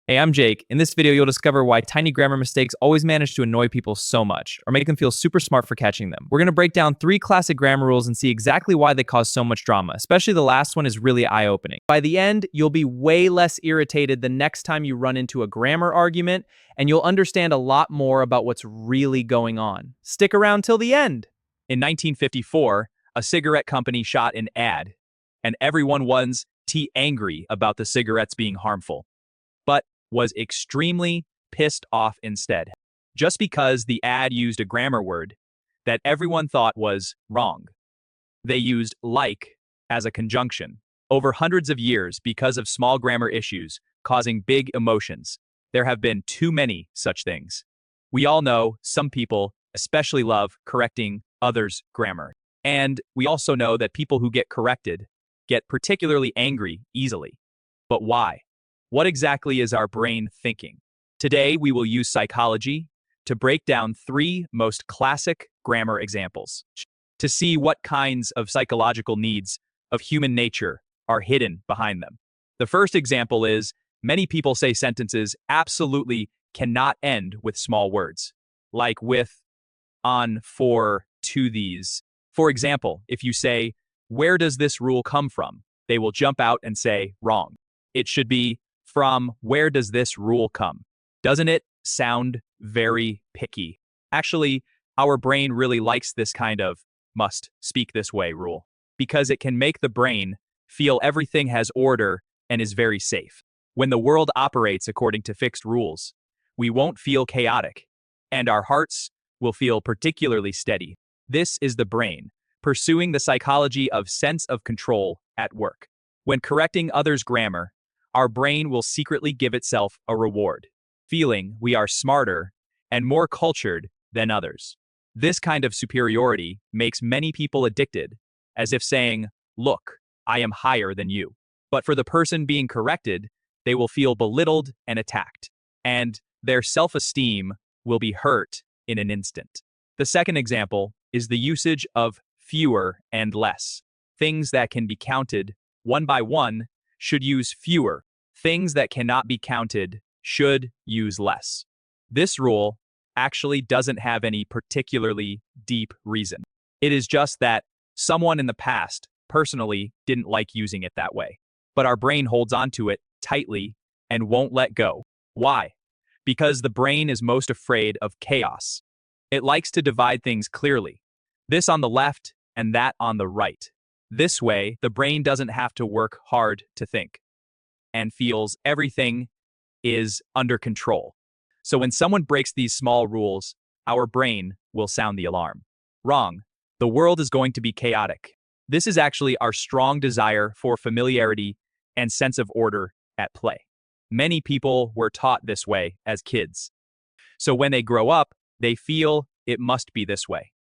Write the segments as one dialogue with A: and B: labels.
A: Hey, I'm Jake. In this video, you'll discover why tiny grammar mistakes always manage to annoy people so much, or make them feel super smart for catching them. We're going to break down 3 classic grammar rules and see exactly why they cause so much drama, especially the last one is really eye-opening. By the end, you'll be way less irritated the next time you run into a grammar argument, and you'll understand a lot more about what's really going on. Stick around till the end.
B: In 1954, a cigarette company shot an ad, and everyone was angry about the cigarettes being harmful, but was extremely pissed off instead, just because the ad used a grammar word that everyone thought was wrong. They used like as a conjunction. Over hundreds of years, because of small grammar issues causing big emotions, there have been too many such things. We all know some people especially love correcting others' grammar. And we also know that people who get corrected get particularly angry easily. But why? What exactly is our brain thinking? Today, we will use psychology to break down 3 most classic grammar examples to see what kinds of psychological needs of human nature are hidden behind them. The first example is many people say sentences absolutely cannot end with small words, like with, on, for, to these. For example, if you say, "Where does this rule come from?" they will jump out and say, "Wrong. It should be, from where does this rule come?" Doesn't it sound very picky? Actually, our brain really likes this kind of must speak this way rule because it can make the brain feel everything has order and is very safe. When the world operates according to fixed rules, we won't feel chaotic, and our hearts will feel particularly steady. This is the brain pursuing the psychology of sense of control at work. When correcting others' grammar, our brain will secretly give itself a reward, feeling we are smarter and more cultured than others. This kind of superiority makes many people addicted, as if saying, "Look, I am higher than you." But for the person being corrected, they will feel belittled and attacked, and their self-esteem will be hurt in an instant. The second example is the usage of fewer and less. Things that can be counted one by one should use fewer. Things that cannot be counted should use less. This rule actually doesn't have any particularly deep reason. It is just that someone in the past personally didn't like using it that way. But our brain holds onto it tightly and won't let go. Why? Because the brain is most afraid of chaos. It likes to divide things clearly. This on the left and that on the right. This way, the brain doesn't have to work hard to think and feels everything is under control. So when someone breaks these small rules, our brain will sound the alarm. Wrong. The world is going to be chaotic. This is actually our strong desire for familiarity and sense of order at play. Many people were taught this way as kids. So when they grow up, they feel it must be this way.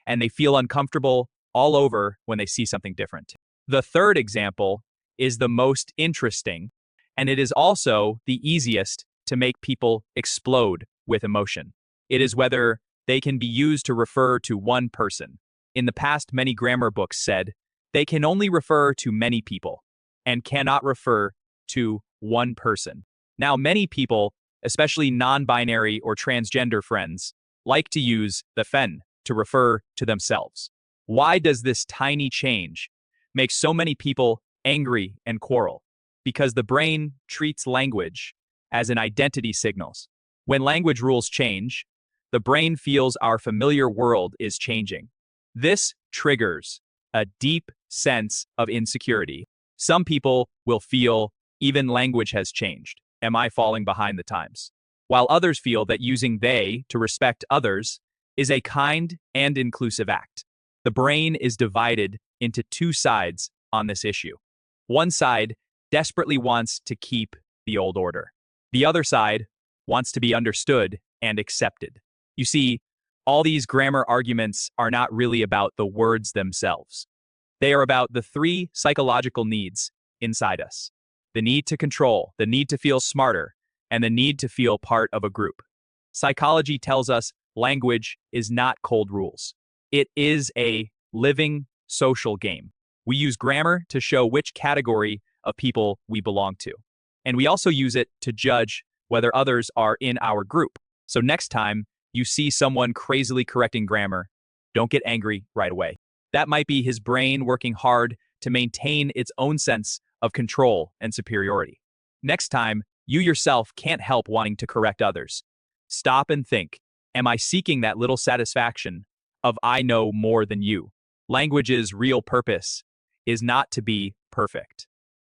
B: And they feel uncomfortable all over when they see something different. The third example is the most interesting, and it is also the easiest to make people explode with emotion. It is whether they can be used to refer to one person. In the past, many grammar books said they can only refer to many people and cannot refer to one person. Now, many people, especially non-binary or transgender friends, like to use the fen to refer to themselves. Why does this tiny change make so many people angry and quarrel? Because the brain treats language as an identity signals. When language rules change, the brain feels our familiar world is changing. This triggers a deep sense of insecurity. Some people will feel even language has changed. Am I falling behind the times? While others feel that using they to respect others is a kind and inclusive act. The brain is divided into 2 sides on this issue. One side desperately wants to keep the old order. The other side wants to be understood and accepted. You see, all these grammar arguments are not really about the words themselves. They are about the 3 psychological needs inside us. The need to control, the need to feel smarter, and the need to feel part of a group. Psychology tells us language is not cold rules. It is a living social game. We use grammar to show which category of people we belong to. And we also use it to judge whether others are in our group. So next time you see someone crazily correcting grammar, don't get angry right away. That might be his brain working hard to maintain its own sense of control and superiority. Next time, you yourself can't help wanting to correct others. Stop and think, am I seeking that little satisfaction of I know more than you? Language's real purpose is not to be perfect.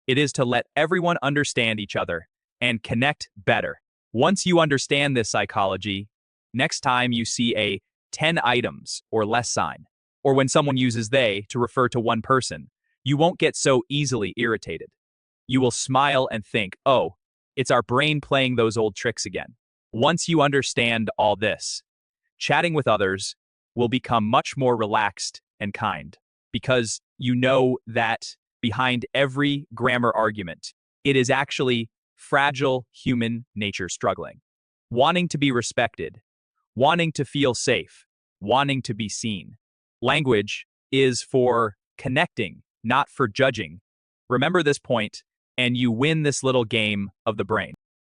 B: It is to let everyone understand each other and connect better. Once you understand this psychology, next time you see a 10 items or less sign, or when someone uses they to refer to one person, you won't get so easily irritated. You will smile and think, oh, it's our brain playing those old tricks again. Once you understand all this, chatting with others will become much more relaxed and kind, because you know that behind every grammar argument, it is actually fragile human nature struggling, wanting to be respected, wanting to feel safe, wanting to be seen. Language is for connecting, not for judging. Remember this point, and you win this little game of the brain.